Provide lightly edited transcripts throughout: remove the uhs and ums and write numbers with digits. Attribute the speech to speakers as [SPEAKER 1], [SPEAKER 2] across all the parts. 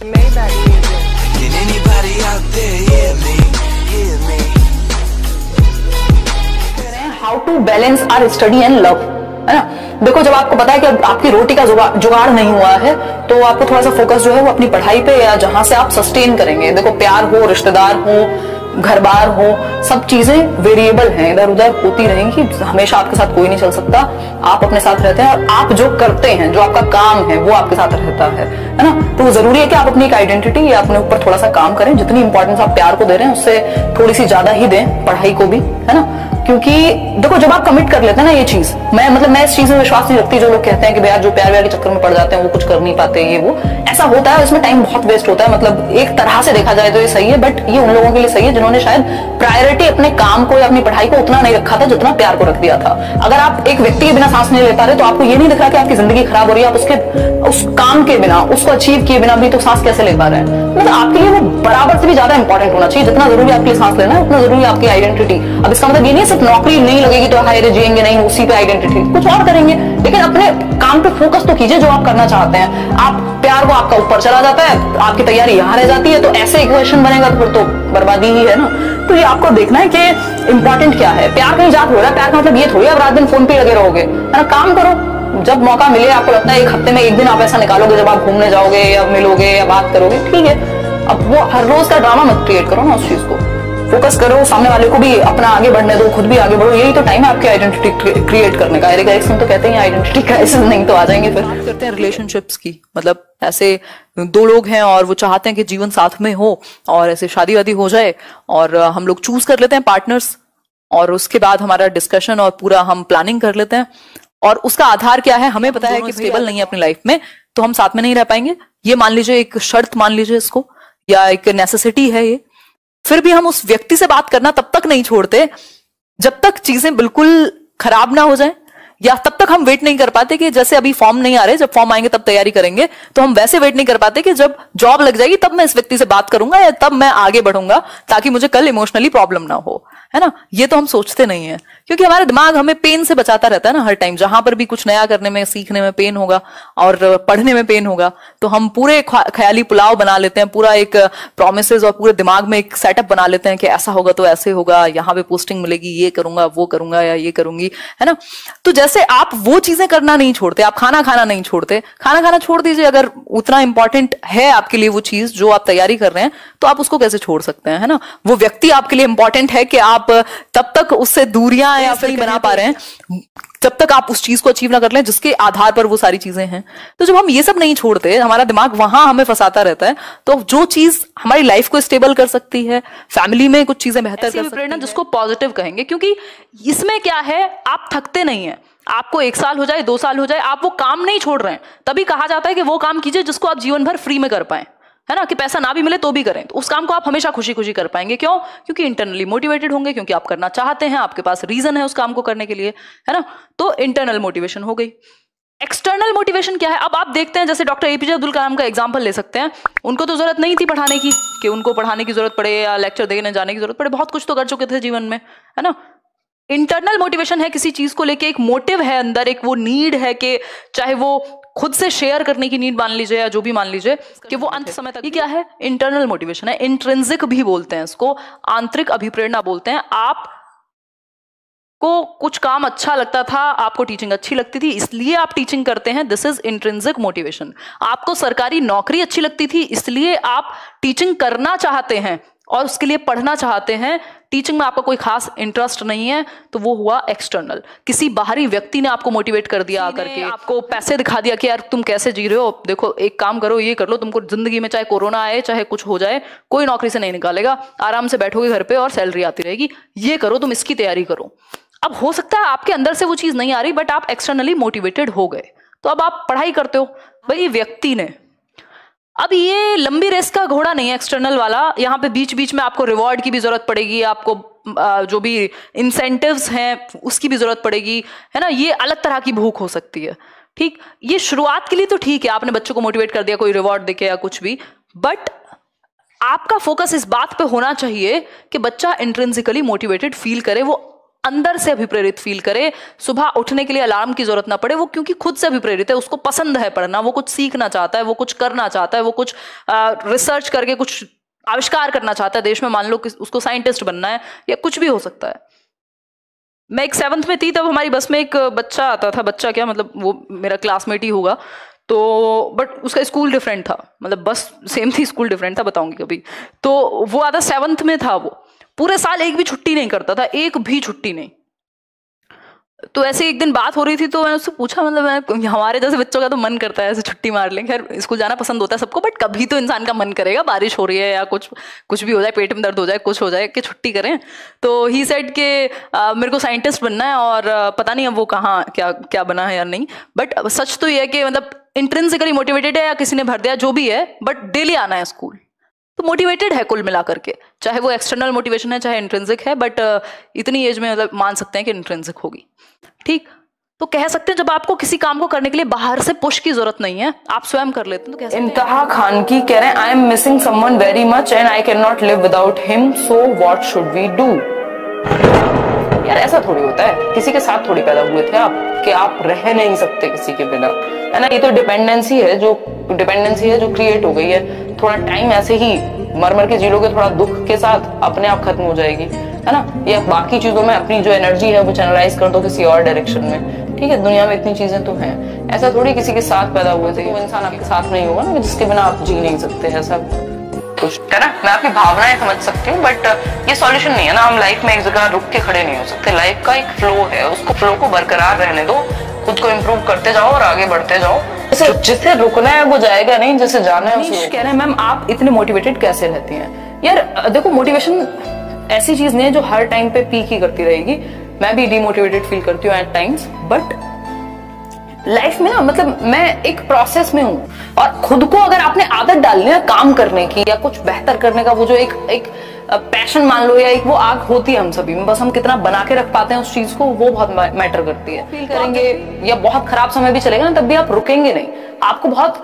[SPEAKER 1] Can anybody out there hear me? Hear me?
[SPEAKER 2] How to balance our study and love, है ना। देखो, जब आपको पता है कि आपकी रोटी का जुगाड़ नहीं हुआ है तो आपको थोड़ा सा फोकस जो है वो अपनी पढ़ाई पे या जहां से आप सस्टेन करेंगे। देखो, प्यार हो, रिश्तेदार हो, घर बार हो, सब चीजें वेरिएबल हैं, इधर उधर होती रहेंगी, हमेशा आपके साथ कोई नहीं चल सकता। आप अपने साथ रहते हैं और आप जो करते हैं, जो आपका काम है वो आपके साथ रहता है ना। तो जरूरी है कि आप अपनी एक आइडेंटिटी या अपने ऊपर थोड़ा सा काम करें। जितनी इंपॉर्टेंस आप प्यार को दे रहे हैं उससे थोड़ी सी ज्यादा ही दें, पढ़ाई को भी, है ना। क्योंकि देखो, जब आप कमिट कर लेते हैं ना ये चीज, मैं इस चीज में विश्वास नहीं रखती जो लोग कहते हैं कि भैया जो प्यार व्यार के चक्कर में पड़ जाते हैं वो कुछ कर नहीं पाते, ये वो ऐसा होता है, उसमें टाइम बहुत वेस्ट होता है। मतलब एक तरह से देखा जाए तो ये सही है, बट ये उन लोगों के लिए सही है जिन्होंने शायद प्रायोरिटी अपने काम को या अपनी पढ़ाई को उतना नहीं रखा था जितना प्यार को रख दिया था। अगर आप एक व्यक्ति के बिना सांस नहीं ले पा रहे तो आपको ये नहीं दिख रहा कि आपकी जिंदगी खराब हो रही है, आप उस काम के बिना, उसको अचीव किए बिना भी तो सांस कैसे ले पा रहे हैं। मतलब आपके लिए वो बराबर से भी ज्यादा इंपॉर्टेंट होना चाहिए। जितना जरूरी आपके लिए सांस लेना है उतना जरूरी आपकी आइडेंटिटी। अब इसका मतलब ये नहीं सिर्फ नौकरी नहीं लगेगी तो हाय रे जिएंगे नहीं, उसी पे आइडेंटिटी, कुछ और करेंगे, लेकिन अपने काम पे फोकस तो कीजिए जो आप करना चाहते हैं। आप प्यार को आपका ऊपर चला जाता है, आपकी तैयारी यहाँ रह जाती है, तो ऐसे इक्वेशन बनेगा तो फिर तो बर्बादी ही है ना। तो ये आपको देखना है कि इंपॉर्टेंट क्या है। प्यार कहीं जात हो रहा है, प्यार का मतलब ये थोड़ी आप रात दिन फोन पे लगे रहोगे, है ना। काम करो, जब मौका मिले, आपको लगता है एक हफ्ते में एक दिन आप ऐसा निकालोगे जब आप घूमने जाओगे या मिलोगे या बात करोगे, ठीक है। अब वो हर रोज का ड्रामा मत क्रिएट करो ना, उस चीज को फोकस करो, सामने वाले को भी अपना आगे बढ़ने दो, खुद भी आगे बढ़ो। यही तो टाइम है आपकी आइडेंटिटी क्रिएट करने का। एरिक एरिक्सन तो कहते हैं आइडेंटिटी क्राइसिस, नहीं तो आ जाएंगे। फिर करते हैं रिलेशनशिप्स की, मतलब ऐसे दो लोग हैं और वो चाहते हैं कि जीवन साथ में हो और ऐसे शादी वादी हो जाए और हम लोग चूज कर लेते हैं पार्टनर्स, और उसके बाद हमारा डिस्कशन और पूरा हम प्लानिंग कर लेते हैं। और उसका आधार क्या है, हमें पता है कि स्टेबल नहीं है अपनी लाइफ में तो हम साथ में नहीं रह पाएंगे। ये मान लीजिए एक शर्त, मान लीजिए इसको, या एक नेसेसिटी है ये। फिर भी हम उस व्यक्ति से बात करना तब तक नहीं छोड़ते जब तक चीजें बिल्कुल खराब ना हो जाए, या तब तक हम वेट नहीं कर पाते कि जैसे अभी फॉर्म नहीं आ रहे, जब फॉर्म आएंगे तब तैयारी करेंगे, तो हम वैसे वेट नहीं कर पाते कि जब जॉब लग जाएगी तब मैं इस व्यक्ति से बात करूंगा या तब मैं आगे बढ़ूंगा ताकि मुझे कल इमोशनली प्रॉब्लम ना हो, है ना। ये तो हम सोचते नहीं है क्योंकि हमारा दिमाग हमें पेन से बचाता रहता है ना हर टाइम। जहां पर भी कुछ नया करने में, सीखने में पेन होगा और पढ़ने में पेन होगा तो हम पूरे ख्याली पुलाव बना लेते हैं, पूरा एक प्रोमिसेस और पूरे दिमाग में एक सेटअप बना लेते हैं कि ऐसा होगा तो ऐसे होगा, यहाँ पे पोस्टिंग मिलेगी, ये करूंगा, वो करूंगा या ये करूंगी, है ना। तो जैसे आप वो चीजें करना नहीं छोड़ते, आप खाना खाना नहीं छोड़ते, खाना खाना छोड़ दीजिए। अगर उतना इंपॉर्टेंट है आपके लिए वो चीज जो आप तैयारी कर रहे हैं तो आप उसको कैसे छोड़ सकते हैं, है ना। वो व्यक्ति आपके लिए इंपॉर्टेंट है कि आप तब तक उससे दूरियां या फिर नहीं बना पा रहे हैं जब तक आप उस चीज को अचीव ना कर लें जिसके आधार पर वो सारी चीजें हैं। तो जब हम ये सब नहीं छोड़ते, हमारा दिमाग वहां हमें फंसाता रहता है, तो जो चीज हमारी लाइफ को स्टेबल कर सकती है, फैमिली में कुछ चीजें बेहतर कर सकती है, जिसको पॉजिटिव कहेंगे। क्योंकि इसमें क्या है, आप थकते नहीं है। आपको 1 साल हो जाए, 2 साल हो जाए, आप वो काम नहीं छोड़ रहे हैं, तभी कहा जाता है कि वो काम कीजिए जिसको आप जीवन भर फ्री में कर पाए, है ना। कि पैसा ना भी मिले तो भी करें, तो उस काम को आप हमेशा खुशी खुशी कर पाएंगे। क्यों? क्योंकि इंटरनली मोटिवेटेड होंगे, क्योंकि आप करना चाहते हैं, आपके पास रीजन है उस काम को करने के लिए, है ना। तो इंटरनल मोटिवेशन हो गई। एक्सटर्नल मोटिवेशन क्या है? अब आप देखते हैं, जैसे डॉक्टर एपीजे अब्दुल कलाम का एग्जांपल ले सकते हैं। उनको तो जरूरत नहीं थी पढ़ाने की, कि उनको पढ़ाने की जरूरत पड़े या लेक्चर देने जाने की जरूरत पड़े, बहुत कुछ तो कर चुके थे जीवन में, है ना। इंटरनल मोटिवेशन है, किसी चीज को लेके एक मोटिव है अंदर, एक वो नीड है कि चाहे वो खुद से शेयर करने की नीड मान लीजिए या जो भी मान लीजिए, कि वो अंत समय तक। ये क्या है? इंटरनल मोटिवेशन है। इंट्रिंसिक भी बोलते हैं इसको, आंतरिक अभिप्रेरणा बोलते हैं। आप को कुछ काम अच्छा लगता था, आपको टीचिंग अच्छी लगती थी इसलिए आप टीचिंग करते हैं, दिस इज इंट्रिंसिक मोटिवेशन। आपको सरकारी नौकरी अच्छी लगती थी इसलिए आप टीचिंग करना चाहते हैं और उसके लिए पढ़ना चाहते हैं, टीचिंग में आपका कोई खास इंटरेस्ट नहीं है, तो वो हुआ एक्सटर्नल। किसी बाहरी व्यक्ति ने आपको मोटिवेट कर दिया, आकर के आपको पैसे दिखा दिया कि यार तुम कैसे जी रहे हो, देखो एक काम करो, ये कर लो, तुमको जिंदगी में चाहे कोरोना आए चाहे कुछ हो जाए कोई नौकरी से नहीं निकालेगा, आराम से बैठोगे घर पे और सैलरी आती रहेगी, ये करो, तुम इसकी तैयारी करो। अब हो सकता है आपके अंदर से वो चीज नहीं आ रही, बट आप एक्सटर्नली मोटिवेटेड हो गए, तो अब आप पढ़ाई करते हो। भाई व्यक्ति ने, अब ये लंबी रेस का घोड़ा नहीं है एक्सटर्नल वाला, यहाँ पे बीच बीच में आपको रिवॉर्ड की भी जरूरत पड़ेगी, आपको जो भी इंसेंटिव्स हैं उसकी भी जरूरत पड़ेगी, है ना। ये अलग तरह की भूख हो सकती है, ठीक। ये शुरुआत के लिए तो ठीक है, आपने बच्चों को मोटिवेट कर दिया कोई रिवॉर्ड देके या कुछ भी, बट आपका फोकस इस बात पे होना चाहिए कि बच्चा इंट्रिंसिकली मोटिवेटेड फील करे, वो अंदर से अभिप्रेरित फील करे, सुबह उठने के लिए अलार्म की जरूरत ना पड़े, वो क्योंकि खुद से अभिप्रेरित है, उसको पसंद है पढ़ना, वो कुछ सीखना चाहता है, वो कुछ करना चाहता है, वो कुछ रिसर्च करके कुछ आविष्कार करना चाहता है देश में, मान लो कि उसको साइंटिस्ट बनना है या कुछ भी हो सकता है। मैं एक 7th में थी, तब हमारी बस में एक बच्चा आता था, बच्चा क्या मतलब वो मेरा क्लासमेट ही होगा, तो बट उसका स्कूल डिफरेंट था, मतलब बस सेम थी, स्कूल डिफरेंट था, बताऊंगी कभी। तो वो आता 7th में था, वो पूरे साल एक भी छुट्टी नहीं करता था, एक भी छुट्टी नहीं। तो ऐसे एक दिन बात हो रही थी, तो मैंने उससे पूछा, मतलब हमारे जैसे बच्चों का तो मन करता है ऐसे छुट्टी मार लें, खैर स्कूल जाना पसंद होता है सबको, बट कभी तो इंसान का मन करेगा, बारिश हो रही है या कुछ भी हो जाए, पेट में दर्द हो जाए, कुछ हो जाए कि छुट्टी करें। तो ही सेड कि मेरे को साइंटिस्ट बनना है, और पता नहीं अब वो कहाँ क्या क्या बना है या नहीं, बट सच तो ये है कि मतलब इंट्रिंसिकली मोटिवेटेड है या किसी ने भर दिया, जो भी है, बट डेली आना है स्कूल। तो मोटिवेटेड है कुल मिला करके, चाहे वो एक्सटर्नल मोटिवेशन है चाहे इंट्रिंसिक है, बट इतनी एज में मतलब मान सकते हैं कि इंट्रिंसिक होगी। ठीक, तो कह सकते हैं जब आपको किसी काम को करने के लिए बाहर से पुश की जरूरत नहीं है, आप स्वयं कर लेते हैं, तो कह सकते हैं।
[SPEAKER 3] इंतहा खान की कह रहे हैं, I am missing someone very much and I can not live without him, so what should we do. यार ऐसा थोड़ी होता है, किसी के साथ थोड़ी पैदा हुए थे आप कि आप रह नहीं सकते किसी के बिना, है ना। ये तो डिपेंडेंसी है जो क्रिएट हो गई है। थोड़ा टाइम ऐसे ही मर के जी लोगे, थोड़ा दुख के साथ अपने आप खत्म हो जाएगी, है ना। या बाकी चीजों में अपनी जो एनर्जी है वो चैनलाइज कर दो किसी और डायरेक्शन में, ठीक है। दुनिया में इतनी चीजें तो हैं, ऐसा थोड़ी किसी के साथ पैदा हुए थे, वो इंसान आपके साथ नहीं होगा ना जिसके बिना आप जी नहीं सकते, ऐसा कुछ, है ना। मैं आपकी भावनाएं समझ सकती हूँ, बट ये सॉल्यूशन नहीं है ना। हम लाइफ में एक जगह रुक के खड़े नहीं हो सकते, लाइफ का एक फ्लो है, उसको फ्लो को बरकरार रहने दो, खुद को इम्प्रूव करते जाओ और आगे बढ़ते जाओ। जिसे रुकना है वो जाएगा नहीं, जिसे जाना है उसे। कह रहे हैं मैम आप इतने मोटिवेटेड कैसे रहती हैं। यार देखो, मोटिवेशन ऐसी चीज नहीं है जो हर टाइम पे पीक ही करती रहेगी। मैं भी डिमोटिवेटेड फील करती हूँ एट टाइम्स, बट लाइफ में ना मतलब मैं एक प्रोसेस में हूँ, और खुद को अगर आपने आदत डालनी है काम करने की या कुछ बेहतर करने का, वो जो एक पैशन मान लो या एक वो आग होती है हम सभी में, बस हम कितना बना के रख पाते हैं उस चीज को, वो बहुत मैटर करती है। फील करेंगे या बहुत खराब समय भी चलेगा ना, तब भी आप रुकेंगे नहीं। आपको बहुत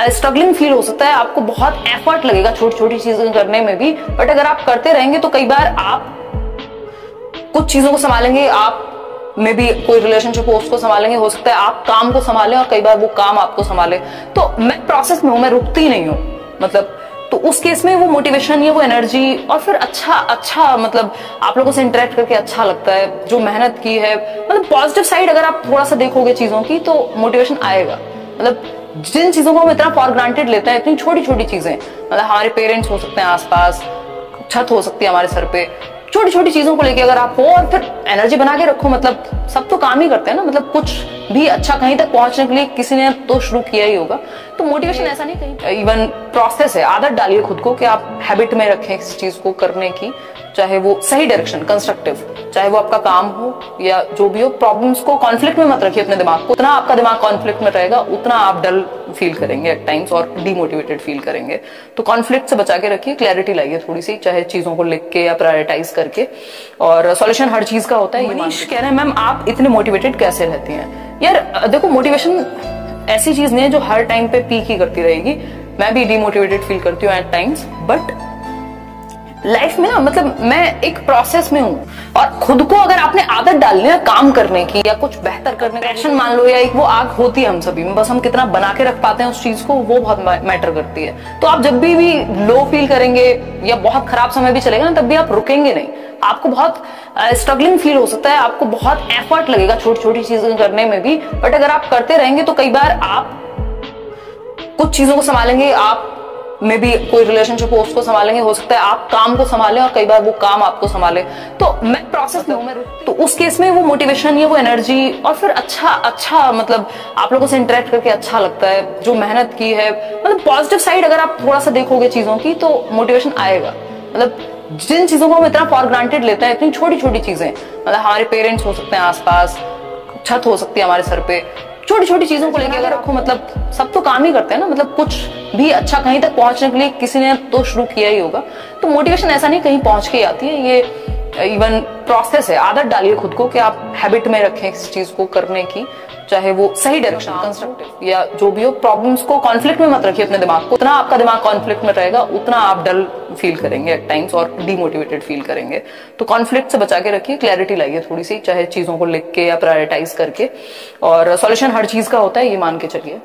[SPEAKER 3] स्ट्रगलिंग फील हो सकता है, आपको बहुत एफर्ट लगेगा छोटी छोटी चीजें करने में भी, बट अगर आप करते रहेंगे तो कई बार आप कुछ चीजों को संभालेंगे, आप में भी कोई रिलेशनशिप हो उसको संभालेंगे, हो सकता है आप काम को संभालें और कई बार वो काम आपको संभाले। तो मैं प्रोसेस में हूं, मैं रुकती नहीं हूं, मतलब तो उस केस में वो मोटिवेशन या वो एनर्जी, और फिर अच्छा मतलब आप लोगों से इंटरेक्ट करके अच्छा लगता है, जो मेहनत की है, मतलब पॉजिटिव साइड अगर आप थोड़ा सा देखोगे चीजों की तो मोटिवेशन आएगा। मतलब जिन चीजों को हम इतना फॉर ग्रांटेड लेते हैं, इतनी छोटी छोटी चीजें, मतलब हमारे पेरेंट्स हो सकते हैं आसपास, छत हो सकती है हमारे सर पे, छोटी छोटी चीजों को लेके अगर आप हो और फिर एनर्जी बना के रखो, मतलब सब तो काम ही करते हैं ना, मतलब कुछ भी अच्छा कहीं तक पहुंचने के लिए किसी ने तो शुरू किया ही होगा। तो मोटिवेशन ऐसा नहीं, कहीं इवन प्रोसेस है। आदत डालिए खुद को कि आप हैबिट में रखें इस चीज को करने की, चाहे वो सही डायरेक्शन कंस्ट्रक्टिव, चाहे वो आपका काम हो या जो भी हो। प्रॉब्लम्स को कॉन्फ्लिक्ट में मत रखिए अपने दिमाग को, उतना आपका दिमाग कॉन्फ्लिक्ट में रहेगा उतना आप डल फील करेंगे एट टाइम्स और डिमोटिवेटेड फील करेंगे। तो कॉन्फ्लिक्ट से बचा के रखिए, क्लैरिटी लाइए थोड़ी सी, चाहे चीजों को लिख के या प्रायोरिटाइज करके, और सॉल्यूशन हर चीज का होता है। मनीष कह रहे हैं मैम आप इतने मोटिवेटेड कैसे रहती हैं। यार देखो, मोटिवेशन ऐसी चीज नहीं है जो हर टाइम पे पीक ही करती रहेगी। मैं भी डिमोटिवेटेड फील करती हूँ एट टाइम्स, बट लाइफ में ना मतलब मैं एक प्रोसेस में हूँ, और खुद को अगर आपने आदत डालनी है काम करने की या कुछ बेहतर करने का, पैशन मान लो या एक वो आग होती है हम सभी में, बस हम कितना बना के रख पाते हैं उस चीज को, वो बहुत मैटर करती है। तो आप जब भी लो फील करेंगे या बहुत खराब समय भी चलेगा ना, तब भी आप रुकेंगे नहीं। आपको बहुत स्ट्रगलिंग फील हो सकता है, आपको बहुत एफर्ट लगेगा छोटी छोटी चीजें करने में भी, बट अगर आप करते रहेंगे तो कई बार आप कुछ चीजों को संभालेंगे, आप में भी कोई रिलेशनशिप हो उसको संभालेंगे, हो सकता है आप काम को संभालें और कई बार वो काम आपको संभाले। तो मैं प्रोसेस में हूं, तो उस केस में वो मोटिवेशन या वो एनर्जी, और फिर अच्छा मतलब आप लोगों से इंटरेक्ट करके अच्छा लगता है, जो मेहनत की है, मतलब पॉजिटिव साइड अगर आप थोड़ा सा देखोगे चीजों की तो मोटिवेशन आएगा। मतलब जिन चीजों को हम इतना फॉर ग्रांटेड लेते हैं, इतनी छोटी छोटी चीजें, मतलब हमारे पेरेंट्स हो सकते हैं आसपास, छत हो सकती है हमारे सर पे, छोटी छोटी चीजों को लेके अगर रखो, मतलब सब तो काम ही करते हैं ना, मतलब कुछ भी अच्छा कहीं तक पहुंचने के लिए किसी ने तो शुरू किया ही होगा। तो मोटिवेशन ऐसा नहीं कहीं पहुंच के आती है, ये इवन प्रोसेस है। आदत डालिए खुद को कि आप हैबिट में रखें इस चीज को करने की, चाहे वो सही डायरेक्शन कंस्ट्रक्टिव या जो भी हो। प्रॉब्लम्स को कॉन्फ्लिक्ट में मत रखिए अपने दिमाग को, उतना आपका दिमाग कॉन्फ्लिक्ट में रहेगा उतना आप डल फील करेंगे एट टाइम्स और डिमोटिवेटेड फील करेंगे। तो कॉन्फ्लिक्ट से बचा के रखिए, क्लैरिटी लाइए थोड़ी सी, चाहे चीजों को लिख के या प्रायोरिटाइज करके। और सॉल्यूशन हर चीज का होता है ये मान के चलिए।